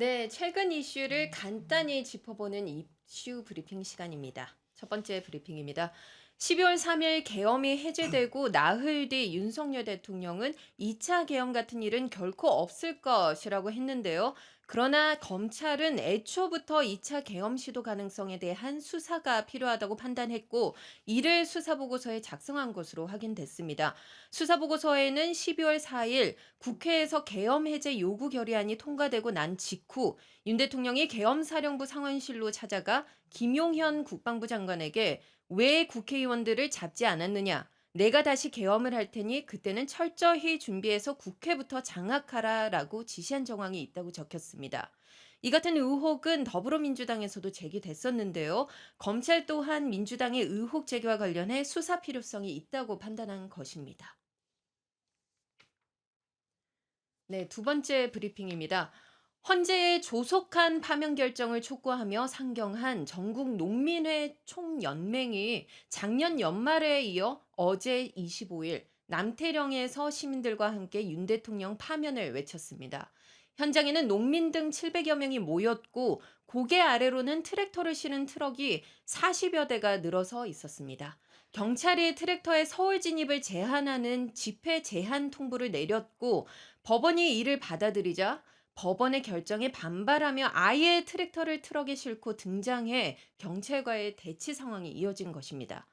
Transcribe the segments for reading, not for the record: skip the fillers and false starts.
네, 최근 이슈를 간단히 짚어보는 이슈 브리핑 시간입니다. 첫 번째 브리핑입니다. 12월 3일 계엄이 해제되고 나흘 뒤 윤석열 대통령은 2차 계엄 같은 일은 결코 없을 것이라고 했는데요. 그러나 검찰은 애초부터 2차 계엄 시도 가능성에 대한 수사가 필요하다고 판단했고, 이를 수사보고서에 작성한 것으로 확인됐습니다. 수사보고서에는 12월 4일 국회에서 계엄 해제 요구 결의안이 통과되고 난 직후 윤 대통령이 계엄사령부 상원실로 찾아가 김용현 국방부 장관에게 왜 국회의원들을 잡지 않았느냐? 내가 다시 계엄을 할 테니 그때는 철저히 준비해서 국회부터 장악하라라고 지시한 정황이 있다고 적혔습니다. 이 같은 의혹은 더불어민주당에서도 제기됐었는데요. 검찰 또한 민주당의 의혹 제기와 관련해 수사 필요성이 있다고 판단한 것입니다. 네, 두 번째 브리핑입니다. 헌재의 조속한 파면 결정을 촉구하며 상경한 전국 농민회 총연맹이 작년 연말에 이어 어제 25일 남태령에서 시민들과 함께 윤 대통령 파면을 외쳤습니다. 현장에는 농민 등 700여 명이 모였고 고개 아래로는 트랙터를 실은 트럭이 40여 대가 늘어서 있었습니다. 경찰이 트랙터의 서울 진입을 제한하는 집회 제한 통보를 내렸고 법원이 이를 받아들이자 법원의 결정에 반발하며 아예 트랙터를 트럭에 싣고 등장해 경찰과의 대치 상황이 이어진 것입니다.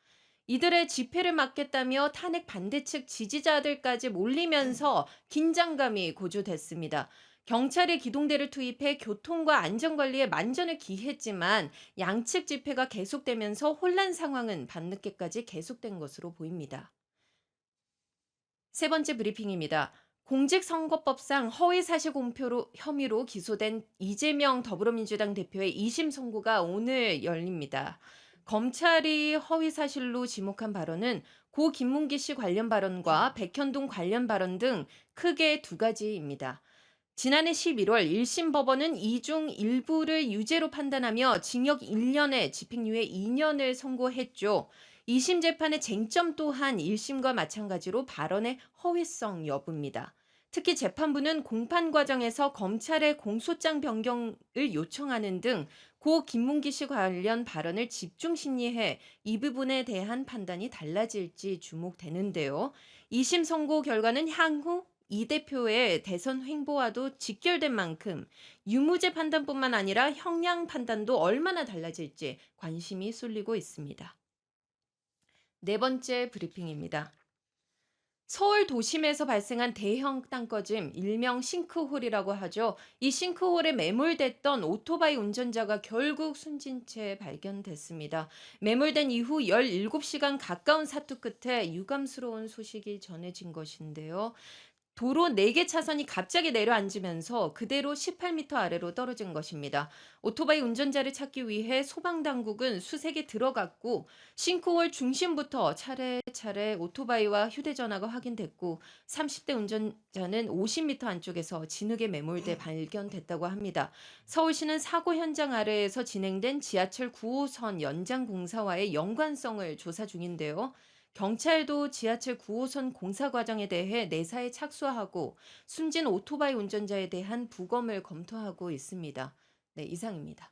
이들의 집회를 막겠다며 탄핵 반대 측 지지자들까지 몰리면서 긴장감이 고조됐습니다. 경찰이 기동대를 투입해 교통과 안전관리에 만전을 기했지만 양측 집회가 계속되면서 혼란 상황은 밤늦게까지 계속된 것으로 보입니다. 세 번째 브리핑입니다. 공직선거법상 허위사실 공표 혐의로 기소된 이재명 더불어민주당 대표의 2심 선고가 오늘 열립니다. 검찰이 허위사실로 지목한 발언은 고 김문기 씨 관련 발언과 백현동 관련 발언 등 크게 두 가지입니다. 지난해 11월 1심 법원은 이 중 일부를 유죄로 판단하며 징역 1년에 집행유예 2년을 선고했죠. 2심 재판의 쟁점 또한 1심과 마찬가지로 발언의 허위성 여부입니다. 특히 재판부는 공판 과정에서 검찰의 공소장 변경을 요청하는 등 고 김문기 씨 관련 발언을 집중 심리해 이 부분에 대한 판단이 달라질지 주목되는데요. 2심 선고 결과는 향후 이 대표의 대선 행보와도 직결된 만큼 유무죄 판단뿐만 아니라 형량 판단도 얼마나 달라질지 관심이 쏠리고 있습니다. 네 번째 브리핑입니다. 서울 도심에서 발생한 대형 땅꺼짐, 일명 싱크홀이라고 하죠. 이 싱크홀에 매몰됐던 오토바이 운전자가 결국 숨진 채 발견됐습니다. 매몰된 이후 17시간 가까운 사투 끝에 유감스러운 소식이 전해진 것인데요. 도로 4개 차선이 갑자기 내려앉으면서 그대로 18m 아래로 떨어진 것입니다. 오토바이 운전자를 찾기 위해 소방당국은 수색에 들어갔고 싱크홀 중심부터 차례차례 오토바이와 휴대전화가 확인됐고 30대 운전자는 50m 안쪽에서 진흙에 매몰돼 발견됐다고 합니다. 서울시는 사고 현장 아래에서 진행된 지하철 9호선 연장 공사와의 연관성을 조사 중인데요. 경찰도 지하철 9호선 공사 과정에 대해 내사에 착수하고 숨진 오토바이 운전자에 대한 부검을 검토하고 있습니다. 네, 이상입니다.